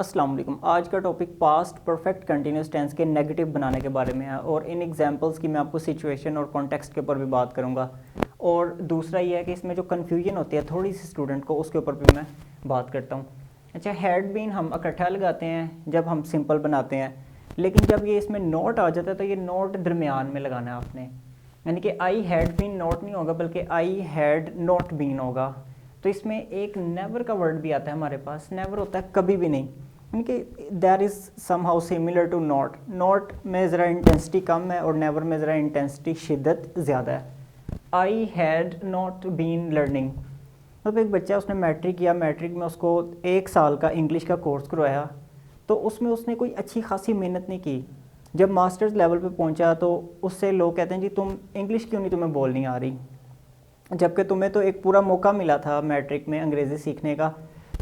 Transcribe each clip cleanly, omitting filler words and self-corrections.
السلام علیکم. آج کا topic past perfect continuous tense کے نیگیٹو بنانے کے بارے میں ہے اور ان ایگزامپلس کی میں آپ کو سچویشن اور کانٹیکسٹ کے اوپر بھی بات کروں گا. اور دوسرا یہ ہے کہ اس میں جو کنفیوژن ہوتی ہے تھوڑی سی اسٹوڈنٹ کو, اس کے اوپر بھی میں بات کرتا ہوں. اچھا, ہیڈ بین ہم اکٹھا لگاتے ہیں جب ہم سمپل بناتے ہیں, لیکن جب یہ اس میں نوٹ آ جاتا ہے تو یہ نوٹ درمیان میں لگانا ہے آپ نے, یعنی کہ آئی ہیڈ بین نوٹ نہیں ہوگا بلکہ آئی ہیڈ ناٹ بین ہوگا. تو اس میں ایک نیور کا ورڈ بھی آتا ہے ہمارے پاس. نیور ہوتا ہے کبھی بھی نہیں, یعنی کہ there is somehow similar to not. Not میں ذرا انٹینسٹی کم ہے اور نیور میں ذرا انٹینسٹی شدت زیادہ ہے. آئی ہیڈ ناٹ بین لرننگ, مطلب ایک بچہ اس نے میٹرک کیا, میٹرک میں اس کو 1 سال کا انگلش کا کورس کروایا, تو اس میں اس نے کوئی اچھی خاصی محنت نہیں کی. جب ماسٹرز لیول پہ پہنچا تو اس سے لوگ کہتے ہیں جی تم انگلش کیوں نہیں تمہیں بولنی آ رہی, جبکہ تمہیں تو ایک پورا موقع ملا تھا میٹرک میں انگریزی سیکھنے کا.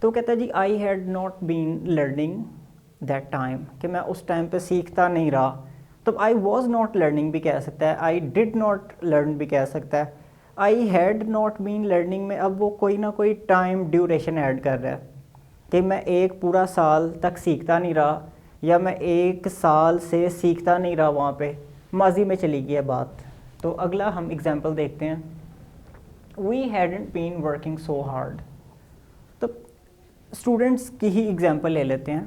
تو کہتا ہے جی I had not been learning that time, کہ میں اس ٹائم پہ سیکھتا نہیں رہا. تو آئی واز ناٹ لرننگ بھی کہہ سکتا ہے, آئی ڈڈ ناٹ لرن بھی کہہ سکتا ہے. آئی ہیڈ ناٹ بین لرننگ میں اب وہ کوئی نہ کوئی ٹائم ڈیوریشن ایڈ کر رہا ہے کہ میں 1 پورا سال تک سیکھتا نہیں رہا, یا میں 1 سال سے سیکھتا نہیں رہا, وہاں پہ ماضی میں چلی گئی ہے بات. تو اگلا ہم اگزامپل دیکھتے ہیں. We hadn't been working so hard. تو اسٹوڈنٹس کی ہی اگزامپل لے لیتے ہیں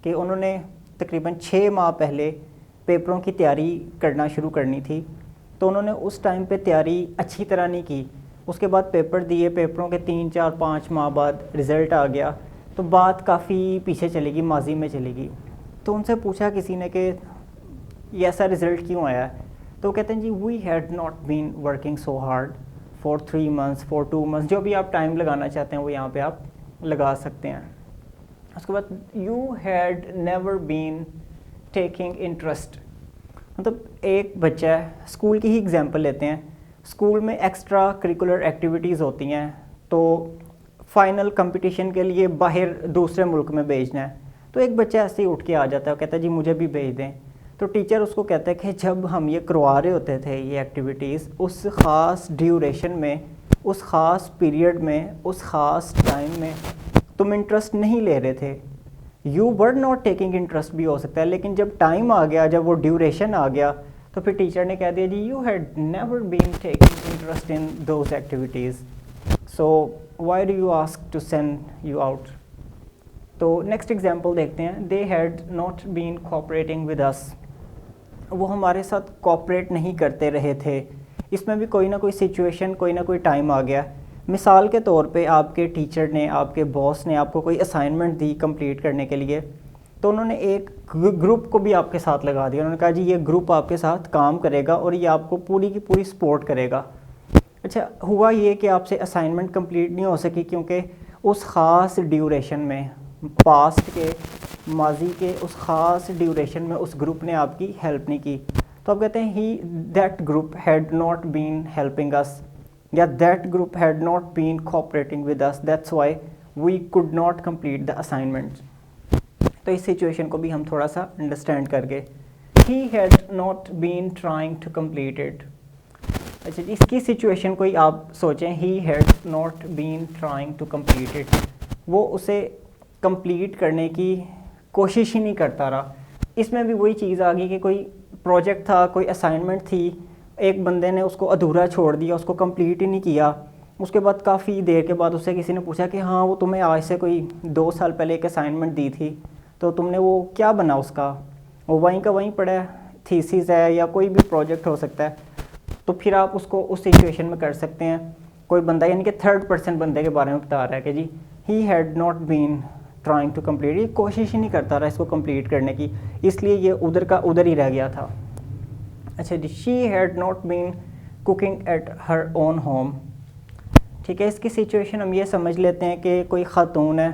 کہ انہوں نے تقریباً 6 ماہ پہلے پیپروں کی تیاری کرنا شروع کرنی تھی, تو انہوں نے اس ٹائم پہ تیاری اچھی طرح نہیں کی. اس کے بعد پیپر دیے, پیپروں کے 3 4 5 ماہ بعد رزلٹ آ گیا, تو بات کافی پیچھے چلے گی, ماضی میں چلے گی. تو ان سے پوچھا کسی نے کہ یہ ایسا رزلٹ کیوں آیا ہے, تو کہتے ہیں جی we had not been working so hard for 3 months, for 2 months, جو بھی آپ ٹائم لگانا چاہتے ہیں وہ یہاں پہ آپ لگا سکتے ہیں. اس کے بعد you had never been taking interest. مطلب ایک بچہ ہے, اسکول کی ہی اگزامپل لیتے ہیں. اسکول میں ایکسٹرا کریکولر ایکٹیویٹیز ہوتی ہیں, تو فائنل کمپٹیشن کے لیے باہر دوسرے ملک میں بھیجنا ہے, تو ایک بچہ ایسے ہی اٹھ کے آ جاتا ہے اور کہتا ہے جی مجھے بھی بھیج دیں. تو ٹیچر اس کو کہتا ہے کہ جب ہم یہ کروا رہے ہوتے تھے یہ ایکٹیویٹیز, اس خاص ڈیوریشن میں, اس خاص پیریڈ میں, اس خاص ٹائم میں تم انٹرسٹ نہیں لے رہے تھے. You were not taking interest بھی ہو سکتا ہے, لیکن جب ٹائم آ گیا, جب وہ ڈیوریشن آ گیا, تو پھر ٹیچر نے کہہ دیا جی you had never been taking interest in those activities, so why do you ask to send you out. تو نیکسٹ ایگزامپل دیکھتے ہیں. They had not been cooperating with us. وہ ہمارے ساتھ کوآپریٹ نہیں کرتے رہے تھے. اس میں بھی کوئی نہ کوئی سچویشن, کوئی نہ کوئی ٹائم آ گیا. مثال کے طور پہ آپ کے ٹیچر نے, آپ کے باس نے آپ کو کوئی اسائنمنٹ دی کمپلیٹ کرنے کے لیے, تو انہوں نے ایک گروپ کو بھی آپ کے ساتھ لگا دیا. انہوں نے کہا جی یہ گروپ آپ کے ساتھ کام کرے گا اور یہ آپ کو پوری کی پوری سپورٹ کرے گا. اچھا, ہوا یہ کہ آپ سے اسائنمنٹ کمپلیٹ نہیں ہو سکی کیونکہ اس خاص ڈیوریشن میں, پاسٹ کے, ماضی کے اس خاص ڈیوریشن میں اس گروپ نے آپ کی ہیلپ نہیں کی. تو آپ کہتے ہیں that group had not been helping us, یا that group had not been cooperating with us, that's why we could not complete the assignment. تو اس سچویشن کو بھی ہم تھوڑا سا انڈرسٹینڈ کر کے, he had not been trying to complete it. اچھا جی, اس کی سچویشن کوئی آپ سوچیں, he had not been trying to complete it, وہ اسے کمپلیٹ کرنے کی کوشش ہی نہیں کرتا رہا. اس میں بھی وہی چیز آ گئی کہ کوئی پروجیکٹ تھا, کوئی اسائنمنٹ تھی, ایک بندے نے اس کو ادھورا چھوڑ دیا, اس کو کمپلیٹ ہی نہیں کیا. اس کے بعد کافی دیر کے بعد اس سے کسی نے پوچھا کہ ہاں وہ تمہیں آج سے کوئی 2 سال پہلے ایک اسائنمنٹ دی تھی, تو تم نے وہ کیا بنا اس کا, وہ وہیں کا وہیں پڑا ہے, تھیسس ہے یا کوئی بھی پروجیکٹ ہو سکتا ہے. تو پھر آپ اس کو اس سچویشن میں کر سکتے ہیں. کوئی بندہ, یعنی کہ 3rd person بندے کے بارے میں بتا رہا ہے کہ جی he had not been trying to complete, یہ کوشش ہی نہیں کرتا رہا اس کو کمپلیٹ کرنے کی, اس لیے یہ ادھر کا ادھر ہی رہ گیا تھا. اچھا جی, she had not been cooking at her own home. ٹھیک ہے, اس کی سچویشن ہم یہ سمجھ لیتے ہیں کہ کوئی خاتون ہے,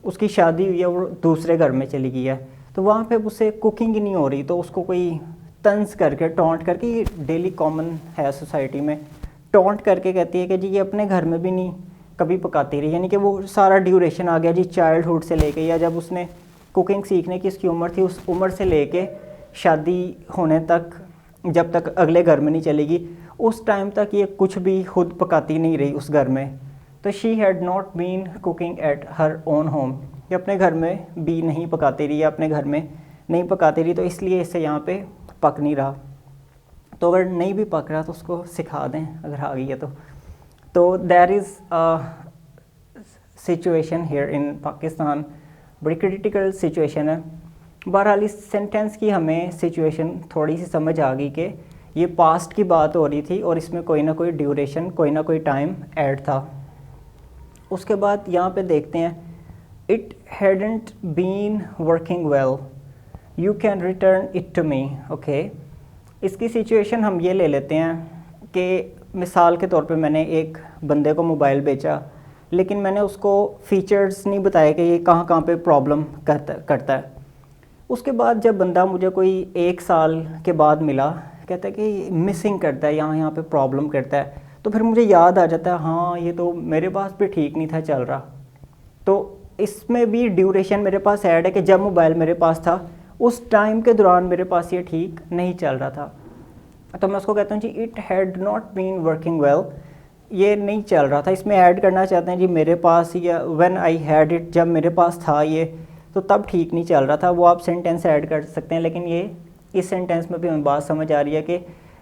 اس کی شادی ہوئی ہے, وہ دوسرے گھر میں چلی گئی ہے, تو وہاں پہ اس سے کوکنگ ہی نہیں ہو رہی, تو اس کو کوئی طنز کر کے, ٹونٹ کر کے, یہ ڈیلی کامن ہے سوسائٹی میں, ٹونٹ کر کے کہتی ہے کہ جی یہ اپنے گھر میں بھی نہیں کبھی پکاتی رہی. یعنی کہ وہ سارا ڈیوریشن آ گیا جی چائلڈ ہوڈ سے لے کے, یا جب اس نے کوکنگ سیکھنے کی اس کی عمر تھی, اس عمر سے لے کے شادی ہونے تک, جب تک اگلے گھر میں نہیں چلے گی, اس ٹائم تک یہ کچھ بھی خود پکاتی نہیں رہی اس گھر میں. تو she had not been cooking at her own home. یہ اپنے گھر میں بی نہیں پکاتی رہی یا اپنے گھر میں نہیں پکاتی رہی، تو اس لیے اس سے یہاں پہ پک نہیں رہا. تو اگر نہیں بھی پک رہا تو اس کو سکھا دیں اگر آ گئی ہے تو there is situation here in Pakistan, بڑی کریٹیکل سچویشن ہے. بہرحال اس سینٹینس کی ہمیں سچویشن تھوڑی سی سمجھ آ گئی کہ یہ پاسٹ کی بات ہو رہی تھی اور اس میں کوئی نہ کوئی ڈیوریشن، کوئی نہ کوئی ٹائم ایڈ تھا. اس کے بعد یہاں پہ دیکھتے ہیں it hadn't been working well you can return it to me. Okay, اس کی سچویشن ہم یہ لے لیتے ہیں کہ مثال کے طور پہ میں نے ایک بندے کو موبائل بیچا، لیکن میں نے اس کو فیچرز نہیں بتایا کہ یہ کہاں کہاں پہ پرابلم کرتا ہے. اس کے بعد جب بندہ مجھے کوئی 1 سال کے بعد ملا، کہتا ہے کہ مسنگ کرتا ہے، یہاں پہ پرابلم کرتا ہے، تو پھر مجھے یاد آ جاتا ہے ہاں یہ تو میرے پاس بھی ٹھیک نہیں تھا چل رہا. تو اس میں بھی ڈیوریشن میرے پاس ایڈ ہے کہ جب موبائل میرے پاس تھا اس ٹائم کے دوران میرے پاس یہ ٹھیک نہیں چل رہا تھا. تو میں اس کو کہتا ہوں جی it had not been working well, یہ نہیں چل رہا تھا. اس میں ایڈ کرنا چاہتے ہیں جی میرے پاس، یا وین آئی ہیڈ اٹ، جب میرے پاس تھا یہ تو تب ٹھیک نہیں چل رہا تھا. وہ آپ سینٹینس ایڈ کر سکتے ہیں، لیکن یہ اس سینٹینس میں بھی ہمیں بات سمجھ آ رہی ہے کہ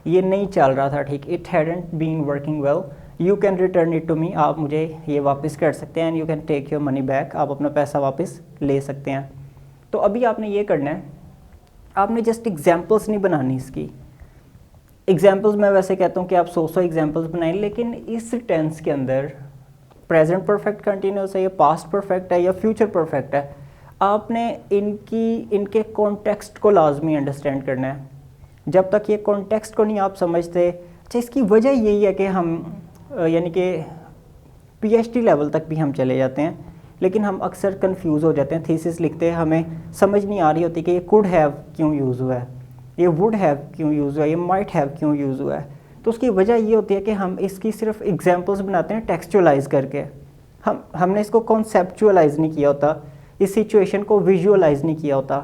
یہ نہیں چل رہا تھا ٹھیک. It hadn't been working well you can return it to me, آپ مجھے یہ واپس کر سکتے ہیں. And you can take your money back, آپ اپنا پیسہ واپس لے سکتے ہیں. تو ابھی آپ نے یہ کرنا ہے، آپ نے جسٹ ایگزامپلس نہیں بنانی اس کی. ایگزامپلس میں ویسے کہتا ہوں کہ آپ 100 ایگزامپلس بنائیں، لیکن اس ٹینس کے اندر پریزنٹ پرفیکٹ کنٹینیوس ہے یا پاسٹ پرفیکٹ ہے یا فیوچر پرفیکٹ ہے، آپ نے ان کے کانٹیکسٹ کو لازمی انڈرسٹینڈ کرنا ہے. جب تک یہ کانٹیکسٹ کو نہیں آپ سمجھتے، اچھا اس کی وجہ یہی ہے کہ ہم یعنی کہ پی ایچ ڈی لیول تک بھی ہم چلے جاتے ہیں، لیکن ہم اکثر کنفیوز ہو جاتے ہیں. تھیسس لکھتے ہمیں سمجھ نہیں آ رہی ہوتی کہ یہ کوڈ ہیو کیوں یوز ہوا ہے، یہ ووڈ ہیو کیوں یوز ہوا ہے، یہ مائٹ ہیو کیوں یوز ہوا ہے. تو اس کی وجہ یہ ہوتی ہے کہ ہم اس کی صرف ایگزامپلس بناتے ہیں ٹیکسچولائز کر کے. ہم نے اس کو کانسیپچولائز نہیں کیا ہوتا، اس سچویشن کو ویژولائز نہیں کیا ہوتا.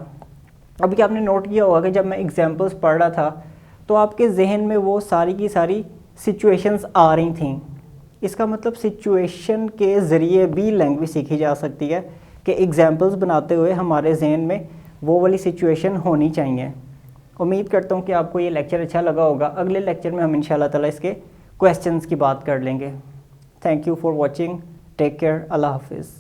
ابھی آپ نے نوٹ کیا ہوگا کہ جب میں ایگزامپلس پڑھ رہا تھا تو آپ کے ذہن میں وہ ساری کی ساری سچویشنز آ رہی تھیں. اس کا مطلب سچویشن کے ذریعے بھی لینگویج سیکھی جا سکتی ہے کہ ایگزامپلس بناتے ہوئے ہمارے ذہن میں وہ والی سچویشن ہونی چاہیے. امید کرتا ہوں کہ آپ کو یہ لیکچر اچھا لگا ہوگا. اگلے لیکچر میں ہم انشاءاللہ تعالیٰ اس کے کویسچنز کی بات کر لیں گے. Thank you for watching. Take care. اللہ حافظ.